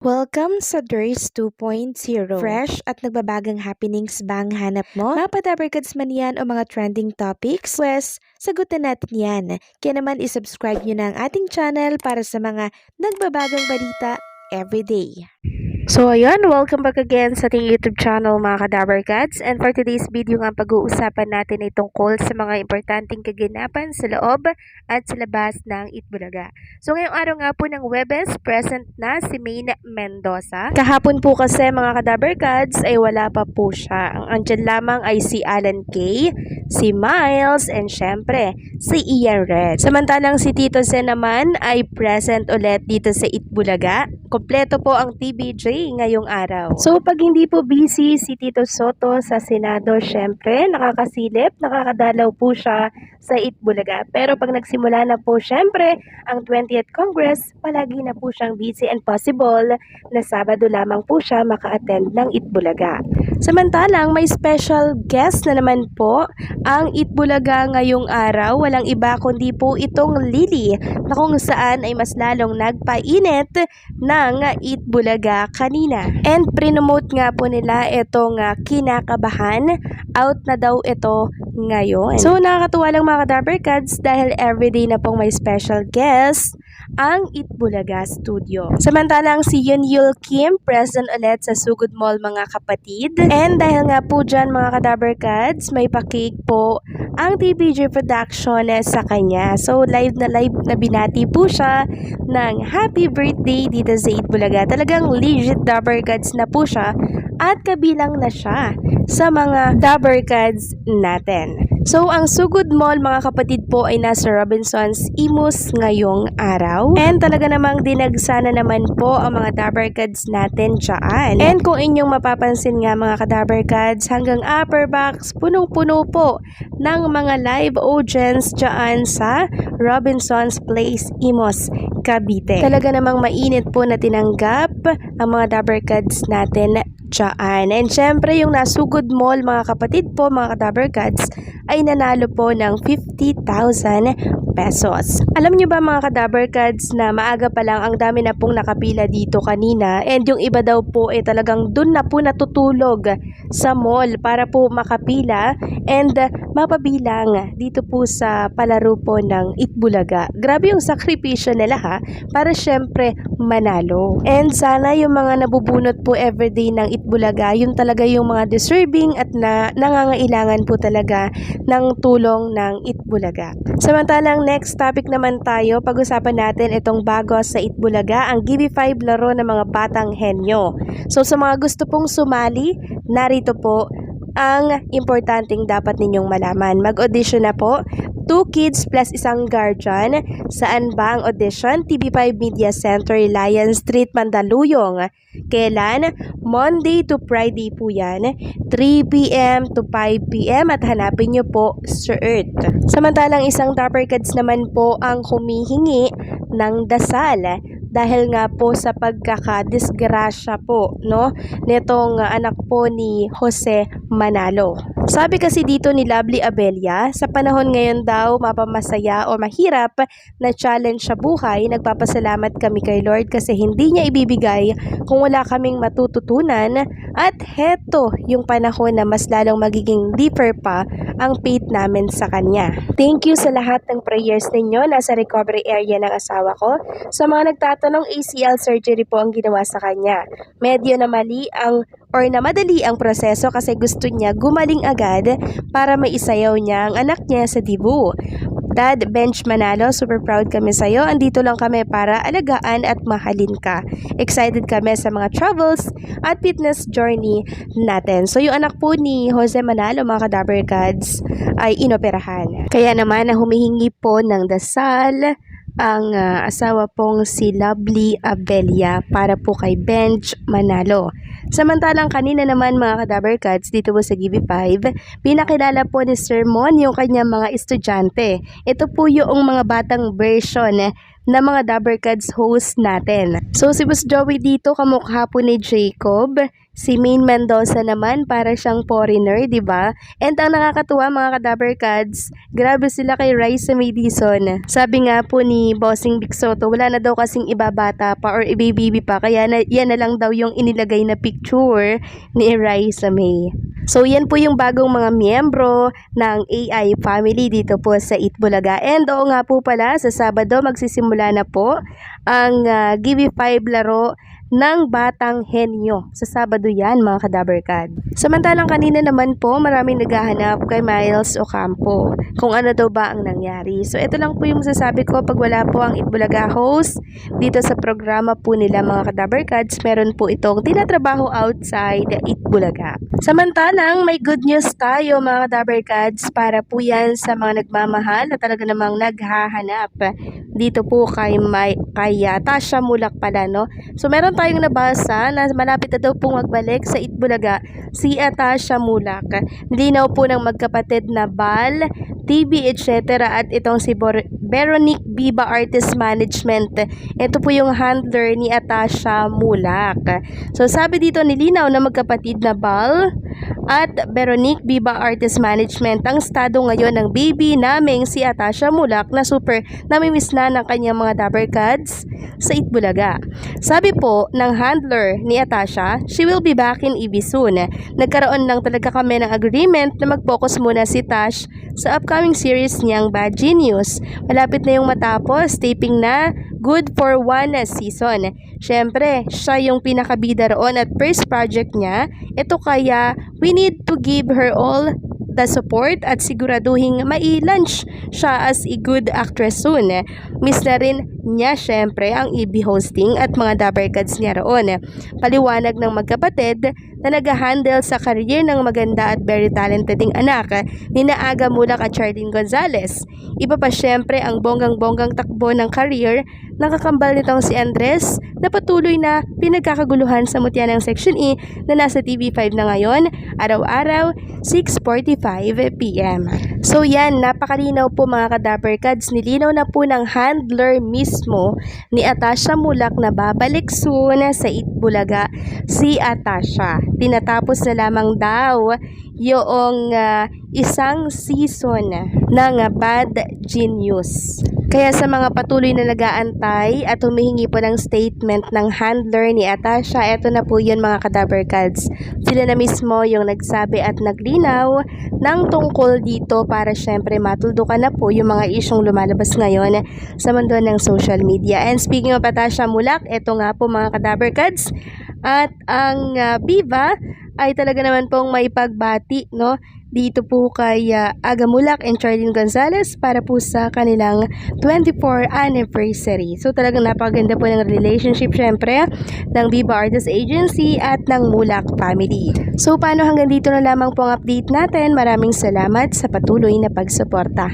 Welcome sa Durs 2.0. Fresh at nagbabagang happenings ba ang hanap mo? Mga padabarkads man yan o mga trending topics? Pwes, sagutan natin yan. Kaya naman isubscribe nyo na ang ating channel para sa mga nagbabagang balita everyday. So ayun, welcome back again sa ating YouTube channel mga Kadabarkads, and for today's video nga pag-uusapan natin ay tungkol sa mga importanteng kaganapan sa loob at sa labas ng Itbulaga. So ngayong araw nga po ng Huwebes, present na si Maine Mendoza. Kahapon po kasi mga Kadabarkads ay wala pa po siya. Ang andyan lamang ay si Alan Kay, si Miles, and syempre si Ian Red. Samantalang si Tito Sen naman ay present ulit dito sa Itbulaga. Kompleto po ang TBJ ngayong araw. So pag hindi po busy si Tito Soto sa Senado, syempre nakakasilip, nakakadalaw po siya sa Itbulaga. Pero pag nagsimula na po syempre ang 20th Congress, palagi na po siyang busy and possible na Sabado lamang po siya maka-attend ng Itbulaga. Samantalang may special guest na naman po ang Itbulaga ngayong araw. Walang iba kundi po itong Lily na kung saan ay mas lalong nagpainit ng Itbulaga kanina. And prinomote nga po nila itong kinakabahan. Out na daw ito ngayon. So nakakatuwa lang mga Kadabarkads dahil everyday na pong may special guest ang Itbulaga Studio. Samantalang si Yunyul Kim present ulit sa Sugod Mall mga kapatid. And dahil nga po dyan mga Kadabarkads, may pakik po ang TPJ Production sa kanya. So live na binati po siya ng happy birthday dito sa Itbulaga. Talagang legit Dabarkads na po siya at kabilang na siya sa mga Dabarkads natin. So, ang Sugod Mall mga kapatid po ay nasa Robinsons Imus ngayong araw. And talaga namang dinagsana naman po ang mga Dabarkads natin dyan. And kung inyong mapapansin nga mga Kadabarkads, hanggang upper box, punong-puno po ng mga live audience dyan sa Robinsons Place, Imus, Cavite. Talaga namang mainit po na tinanggap ang mga Dabarkads natin dyan. And syempre yung nasugod mall mga kapatid po mga Kadabarkads ay nanalo po ng 50,000 pesos. Alam nyo ba mga Kadabarkads na maaga pa lang ang dami na pong nakapila dito kanina, and yung iba daw po ay talagang dun na po natutulog sa mall para po makapila and mapabilang dito po sa palaro po ng Itbulaga. Grabe yung sakripisyo nila ha, para syempre manalo. And sana yung mga nabubunot po everyday ng Itbulaga, yun talaga yung mga deserving at nangangailangan po talaga ng tulong ng Itbulaga. Samantalang next topic naman tayo, pag-usapan natin itong bago sa Itbulaga, ang GB5 laro ng mga batang henyo. So sa mga gusto pong sumali, narito po ang importanteng dapat ninyong malaman. Mag-audition na po. 2 kids plus isang guardian. Saan ba ang audition? TV5 Media Center, Reliance Street, Mandaluyong. Kailan? Monday to Friday po yan. 3 p.m. to 5 p.m. at hanapin nyo po Sir Earth. Samantalang isang Dabarkads naman po ang humihingi ng dasal dahil nga po sa pagkakadisgrasya po nitong anak po ni Jose Manalo. Sabi kasi dito ni Lovely Abella, sa panahon ngayon daw mapamasaya o mahirap na challenge sa buhay, nagpapasalamat kami kay Lord kasi hindi niya ibibigay kung wala kaming matututunan, at heto yung panahon na mas lalong magiging deeper pa ang faith namin sa Kanya. Thank you sa lahat ng prayers ninyo. Nasa recovery area ng asawa ko. Sa mga nagtatanong, ACL surgery po ang ginawa sa kanya. Medyo na madali ang proseso kasi gusto niya gumaling agad para maisayaw niya ang anak niya sa dibu. Dad Bench Manalo, super proud kami sa'yo. Andito lang kami para alagaan at mahalin ka. Excited kami sa mga travels at fitness journey natin. So yung anak po ni Jose Manalo mga Kadabarkads ay inoperahan. Kaya naman humihingi po ng dasal ang asawa pong si Lovely Abella para po kay Bench Manalo. Samantalang kanina naman mga Kadabarkads dito po sa GB5, pinakilala po ni Sir Mon yung kanyang mga estudyante. Ito po yung mga batang version na mga Dabarkads host natin. So si Boss Joey dito kamukha po ni Jacob. Si Maine Mendoza naman para siyang foreigner, di ba? And ang nakakatuwa mga ka-Dabarkads, grabe sila kay Raisa May Dizon. Sabi nga po ni Bossing Vic Soto, wala na daw kasing ibabata pa or ibabibi pa, kaya yan na lang daw yung inilagay na picture ni Raisa May. So yan po yung bagong mga miyembro ng AI family dito po sa Itbulaga. And oo nga po pala, sa Sabado magsisimula na po ang Give 5 laro ng Batang Henyo. Sa Sabado yan mga ka-Dabarkad. Samantalang kanina naman po maraming naghahanap kay Miles Ocampo kung ano daw ba ang nangyari. So ito lang po yung masasabi ko pag wala po ang Itbulaga host dito sa programa po nila mga ka-Dabarkads. Meron po itong tinatrabaho outside Itbulaga. Samantalang may good news tayo mga ka-Dabarkads para po yan sa mga nagmamahal na talaga namang naghahanap dito po kay Tasha Mulak pala, no? So meron tayong nabasa na malapit na daw pong magbalik sa Itbulaga si Tasha Mulak. Nilinaw po ng magkapatid na Bal, TV, etc. At itong si Veronique Biba Artist Management. Ito po yung handler ni Tasha Mulak. So sabi dito nilinaw na magkapatid na Bal at Veronique Biba Artist Management ang estado ngayon ng baby naming si Tasha Mulak na super namimiss na ng kanyang mga Dabarkads sa Itbulaga. Sabi po ng handler ni Tasha, she will be back in EB soon. Nagkaroon lang talaga kami ng agreement na mag-focus muna si Tash sa upcoming series niyang Bad Genius. Malapit na yung matapos, taping na, good for 1 season. Syempre, siya yung pinakabida roon at first project niya. Ito kaya, we need to give her all the support at siguraduhin mai-launch siya as a good actress soon. Miss na rin niya syempre ang EB hosting at mga Dabarkads niya roon. Paliwanag ng magkapatid na nag-handle sa career ng maganda at very talented ding anak ni Aga Mulak at Chardin Gonzales. Iba pa syempre ang bonggang-bonggang takbo ng career ng kakambal nitong si Andres na patuloy na pinagkakaguluhan sa mutya ng Section E na nasa TV5 na ngayon, araw-araw, 6:45 PM. So yan, napakalinaw po mga ka-Dabarkads, nilinaw na po ng handler mismo ni Tasha Mulak na babalik soon sa Itbulaga si Tasha. Tinatapos na lamang daw yung isang season ng Bad Genius. Kaya sa mga patuloy na nag-aantay at humihingi po ng statement ng handler ni Tasha, eto na po yun mga ka-Dabarkads. Sila na mismo yung nagsabi at naglinaw ng tungkol dito para syempre matuldukan na po yung mga isyong lumalabas ngayon sa mundo ng social media. And speaking of Tasha Mulak, eto nga po mga ka-Dabarkads, at ang Viva ay talaga naman pong may pagbati, no? Dito po kay Aga Mulak and Chardin Gonzales para po sa kanilang 24th anniversary. So talagang napakaganda po ng relationship syempre ng Viva Artist Agency at ng Mulak family. So paano hanggang dito na lamang po ang update natin. Maraming salamat sa patuloy na pagsuporta.